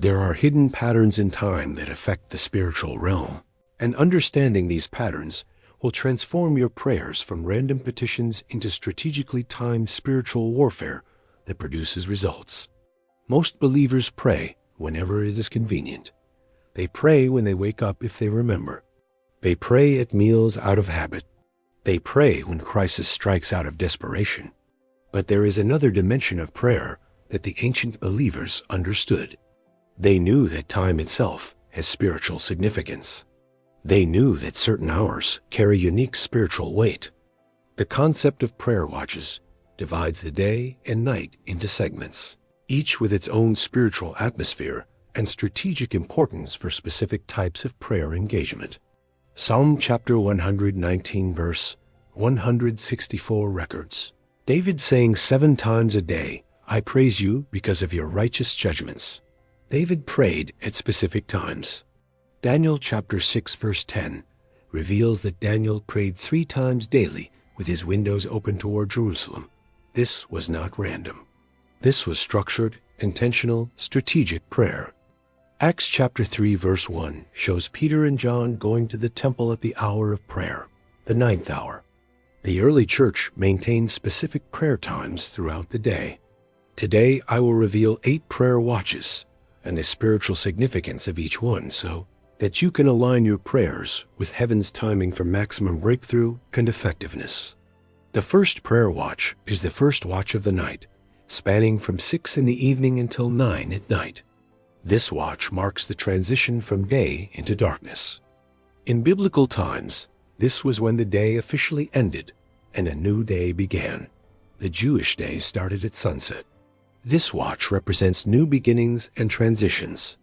There are hidden patterns in time that affect the spiritual realm, and understanding these patterns will transform your prayers from random petitions into strategically timed spiritual warfare that produces results. Most believers pray whenever it is convenient. They pray when they wake up if they remember. They pray at meals out of habit. They pray when crisis strikes out of desperation. But there is another dimension of prayer that the ancient believers understood. They knew that time itself has spiritual significance. They knew that certain hours carry unique spiritual weight. The concept of prayer watches divides the day and night into segments, each with its own spiritual atmosphere and strategic importance for specific types of prayer engagement. Psalm chapter 119 verse 164 records David saying 7 times a day, "I praise you because of your righteous judgments." David prayed at specific times. Daniel chapter 6 verse 10 reveals that Daniel prayed 3 times daily with his windows open toward Jerusalem. This was not random. This was structured, intentional, strategic prayer. Acts chapter 3 verse 1 shows Peter and John going to the temple at the hour of prayer, the 9th hour. The early church maintained specific prayer times throughout the day. Today I will reveal 8 prayer watches and the spiritual significance of each one so that you can align your prayers with heaven's timing for maximum breakthrough and effectiveness. The first prayer watch is the first watch of the night, spanning from 6 in the evening until 9 at night. This watch marks the transition from day into darkness. In biblical times, this was when the day officially ended and a new day began. The Jewish day started at sunset. This watch represents new beginnings and transitions.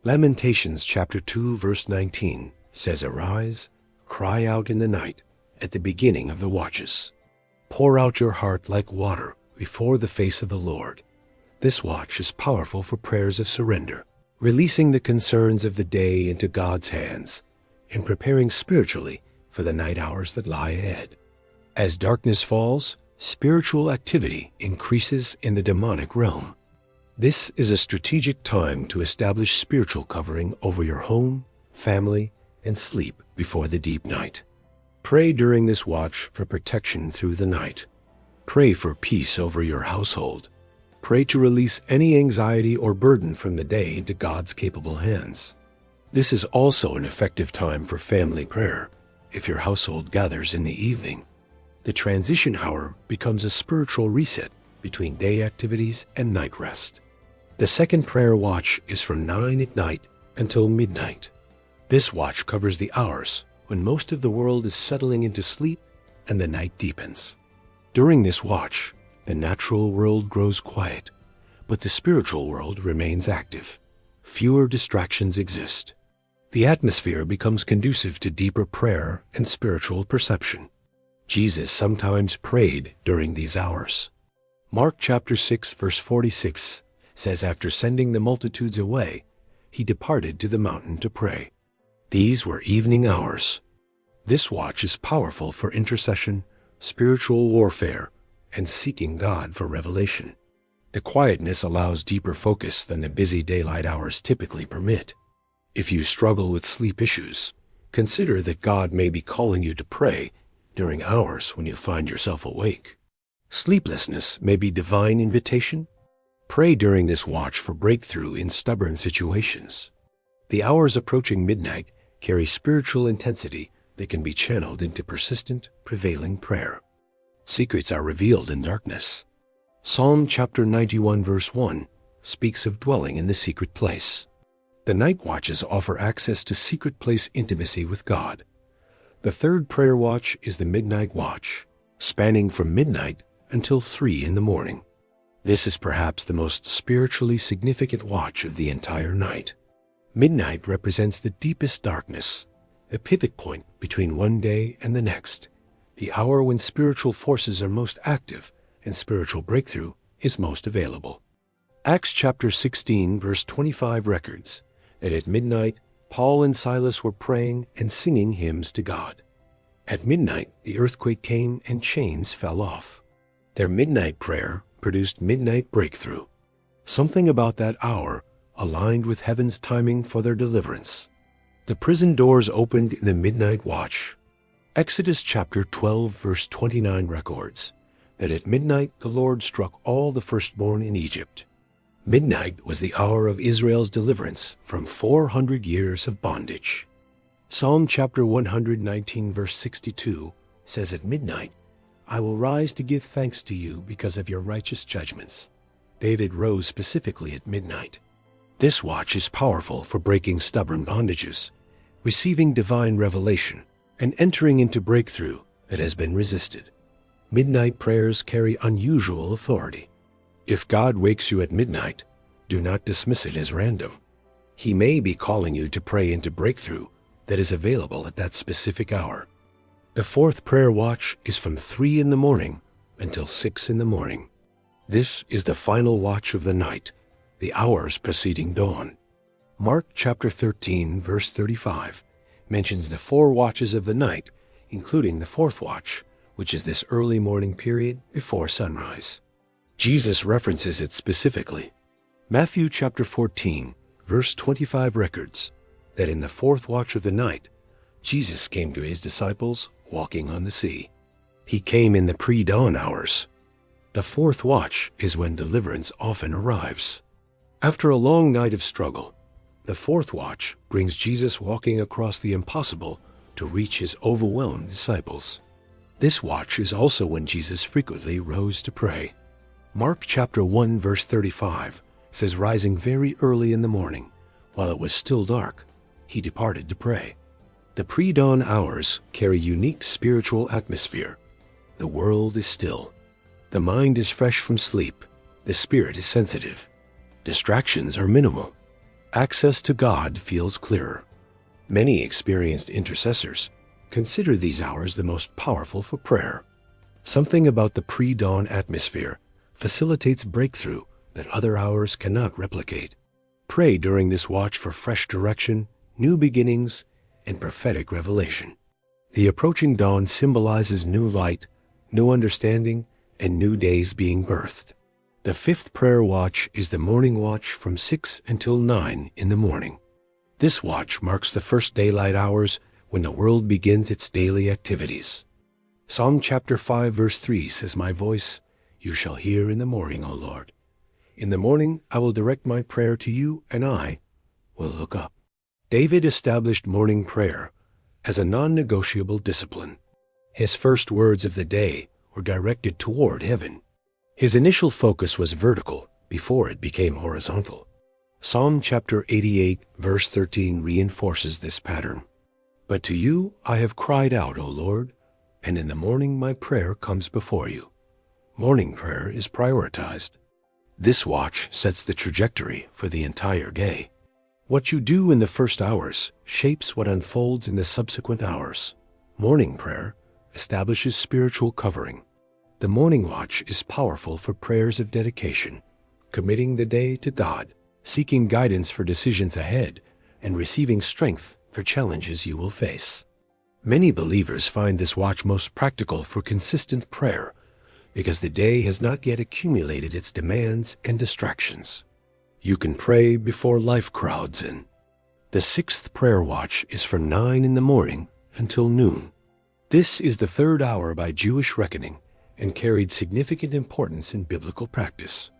Lamentations chapter 2 verse 19 says, "Arise, cry out in the night at the beginning of the watches. Pour out your heart like water before the face of the Lord." This watch is powerful for prayers of surrender, releasing the concerns of the day into God's hands and preparing spiritually for the night hours that lie ahead. As darkness falls, spiritual activity increases in the demonic realm. This is a strategic time to establish spiritual covering over your home, family, and sleep before the deep night. Pray during this watch for protection through the night. Pray for peace over your household. Pray to release any anxiety or burden from the day into God's capable hands. This is also an effective time for family prayer if your household gathers in the evening. The transition hour becomes a spiritual reset between day activities and night rest. The second prayer watch is from 9 at night until midnight. This watch covers the hours when most of the world is settling into sleep and the night deepens. During this watch, the natural world grows quiet, but the spiritual world remains active. Fewer distractions exist. The atmosphere becomes conducive to deeper prayer and spiritual perception. Jesus sometimes prayed during these hours. Mark chapter 6 verse 46 says, "After sending the multitudes away, he departed to the mountain to pray." These were evening hours. This watch is powerful for intercession, spiritual warfare, and seeking God for revelation. The quietness allows deeper focus than the busy daylight hours typically permit. If you struggle with sleep issues, consider that God may be calling you to pray during hours when you find yourself awake. Sleeplessness may be divine invitation. Pray during this watch for breakthrough in stubborn situations. The hours approaching midnight carry spiritual intensity that can be channeled into persistent, prevailing prayer. Secrets are revealed in darkness. Psalm chapter 91 verse 1 speaks of dwelling in the secret place. The night watches offer access to secret place intimacy with God. The third prayer watch is the midnight watch, spanning from midnight until 3 in the morning. This is perhaps the most spiritually significant watch of the entire night. Midnight represents the deepest darkness, the pivot point between one day and the next, the hour when spiritual forces are most active and spiritual breakthrough is most available. Acts chapter 16 verse 25 records that at midnight Paul and Silas were praying and singing hymns to God. At midnight the earthquake came and chains fell off. Their midnight prayer produced midnight breakthrough. Something about that hour aligned with heaven's timing for their deliverance. The prison doors opened in the midnight watch. Exodus chapter 12 verse 29 records that at midnight the Lord struck all the firstborn in Egypt. Midnight was the hour of Israel's deliverance from 400 years of bondage. Psalm chapter 119 verse 62 says at midnight, I will rise to give thanks to you because of your righteous judgments. David rose specifically at midnight. This watch is powerful for breaking stubborn bondages, receiving divine revelation, and entering into breakthrough that has been resisted. Midnight prayers carry unusual authority. If God wakes you at midnight, do not dismiss it as random. He may be calling you to pray into breakthrough that is available at that specific hour. The fourth prayer watch is from 3 in the morning until 6 in the morning. This is the final watch of the night, the hours preceding dawn. Mark chapter 13 verse 35 mentions the 4 watches of the night, including the fourth watch, which is this early morning period before sunrise. Jesus references it specifically. Matthew chapter 14 verse 25 records that in the fourth watch of the night, Jesus came to his disciples walking on the sea. He came in the pre-dawn hours. The fourth watch is when deliverance often arrives. After a long night of struggle, the fourth watch brings Jesus walking across the impossible to reach his overwhelmed disciples. This watch is also when Jesus frequently rose to pray. Mark chapter 1 verse 35 says rising very early in the morning, while it was still dark, he departed to pray. The pre-dawn hours carry unique spiritual atmosphere. The world is still. The mind is fresh from sleep. The spirit is sensitive. Distractions are minimal. Access to God feels clearer. Many experienced intercessors consider these hours the most powerful for prayer. Something about the pre-dawn atmosphere facilitates breakthrough that other hours cannot replicate. Pray during this watch for fresh direction, new beginnings, and prophetic revelation. The approaching dawn symbolizes new light, new understanding, and new days being birthed. The fifth prayer watch is the morning watch from 6 until 9 in the morning. This watch marks the first daylight hours when the world begins its daily activities. Psalm chapter 5 verse 3 says, My voice you shall hear in the morning, O Lord. In the morning I will direct my prayer to you, and I will look up. David established morning prayer as a non-negotiable discipline. His first words of the day were directed toward heaven. His initial focus was vertical before it became horizontal. Psalm chapter 88 verse 13 reinforces this pattern. But to you I have cried out, O Lord, and in the morning my prayer comes before you. Morning prayer is prioritized. This watch sets the trajectory for the entire day. What you do in the first hours shapes what unfolds in the subsequent hours. Morning prayer establishes spiritual covering. The morning watch is powerful for prayers of dedication, committing the day to God, seeking guidance for decisions ahead, and receiving strength for challenges you will face. Many believers find this watch most practical for consistent prayer because the day has not yet accumulated its demands and distractions. You can pray before life crowds in. The sixth prayer watch is from 9 in the morning until noon. This is the third hour by Jewish reckoning and carried significant importance in biblical practice.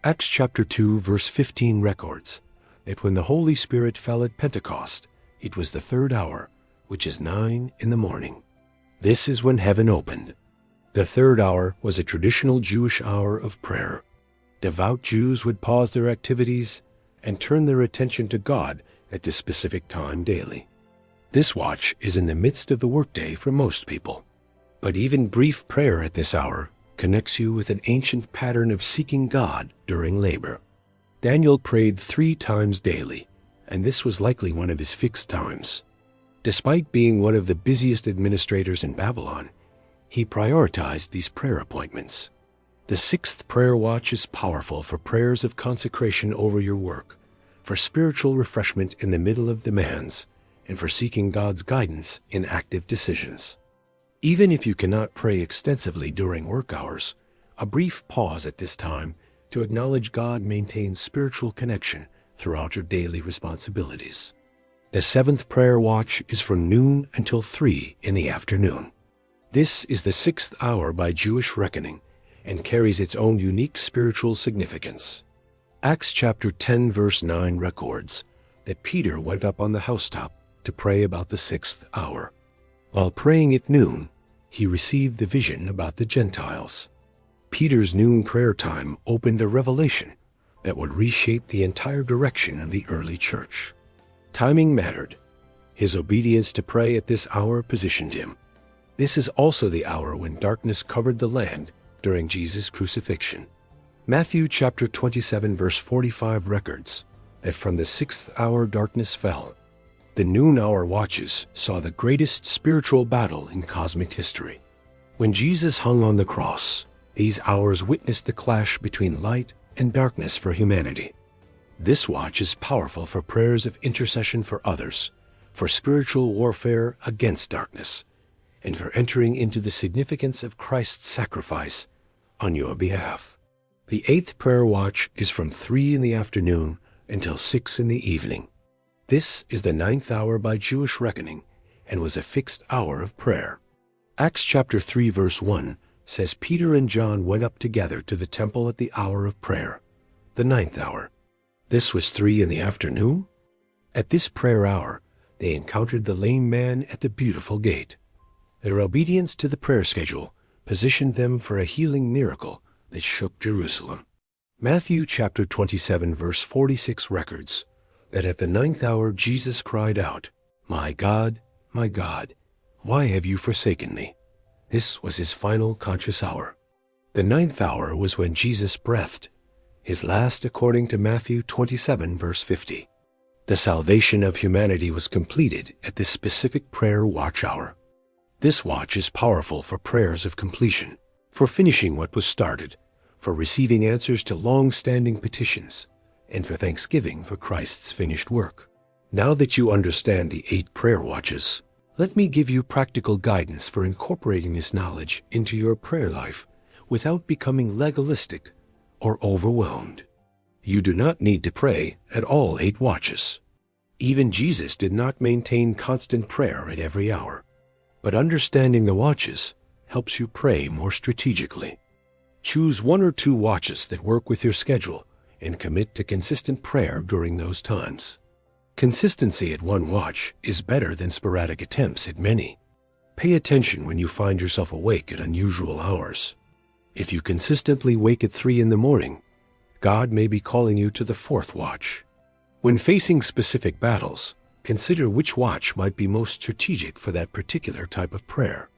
Acts chapter 2 verse 15 records that when the Holy Spirit fell at Pentecost, it was the third hour, which is 9 in the morning. This is when heaven opened. The third hour was a traditional Jewish hour of prayer. Devout Jews would pause their activities and turn their attention to God at this specific time daily. This watch is in the midst of the workday for most people. But even brief prayer at this hour connects you with an ancient pattern of seeking God during labor. Daniel prayed 3 times daily, and this was likely one of his fixed times. Despite being one of the busiest administrators in Babylon, he prioritized these prayer appointments. The sixth prayer watch is powerful for prayers of consecration over your work, for spiritual refreshment in the middle of demands, and for seeking God's guidance in active decisions. Even if you cannot pray extensively during work hours, a brief pause at this time to acknowledge God maintains spiritual connection throughout your daily responsibilities. The seventh prayer watch is from noon until 3 in the afternoon. This is the 6th hour by Jewish reckoning and carries its own unique spiritual significance. Acts chapter 10 verse 9 records that Peter went up on the housetop to pray about the 6th hour. While praying at noon, he received the vision about the Gentiles. Peter's noon prayer time opened a revelation that would reshape the entire direction of the early church. Timing mattered. His obedience to pray at this hour positioned him. This is also the hour when darkness covered the land during Jesus' crucifixion. Matthew chapter 27 verse 45 records that from the 6th hour darkness fell. The noon hour watches saw the greatest spiritual battle in cosmic history. When Jesus hung on the cross, these hours witnessed the clash between light and darkness for humanity. This watch is powerful for prayers of intercession for others, for spiritual warfare against darkness, and for entering into the significance of Christ's sacrifice on your behalf. The 8th prayer watch is from 3 in the afternoon until 6 in the evening. This is the 9th hour by Jewish reckoning and was a fixed hour of prayer. Acts chapter 3 verse 1 says Peter and John went up together to the temple at the hour of prayer, the 9th hour. This was 3 in the afternoon. At this prayer hour, they encountered the lame man at the beautiful gate. Their obedience to the prayer schedule positioned them for a healing miracle that shook Jerusalem. Matthew chapter 27 verse 46 records that at the 9th hour Jesus cried out, my God, why have you forsaken me?" This was his final conscious hour. The 9th hour was when Jesus breathed, his last according to Matthew 27 verse 50. The salvation of humanity was completed at this specific prayer watch hour. This watch is powerful for prayers of completion, for finishing what was started, for receiving answers to long-standing petitions, and for thanksgiving for Christ's finished work. Now that you understand the 8 prayer watches, let me give you practical guidance for incorporating this knowledge into your prayer life without becoming legalistic or overwhelmed. You do not need to pray at all 8 watches. Even Jesus did not maintain constant prayer at every hour. But understanding the watches helps you pray more strategically. Choose 1 or 2 watches that work with your schedule and commit to consistent prayer during those times. Consistency at 1 watch is better than sporadic attempts at many. Pay attention when you find yourself awake at unusual hours. If you consistently wake at 3 in the morning, God may be calling you to the 4th watch. When facing specific battles, consider which watch might be most strategic for that particular type of prayer.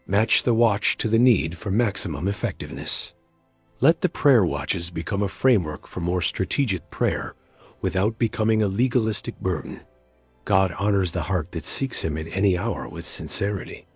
Match the watch to the need for maximum effectiveness. Let the prayer watches become a framework for more strategic prayer without becoming a legalistic burden. God honors the heart that seeks Him at any hour with sincerity.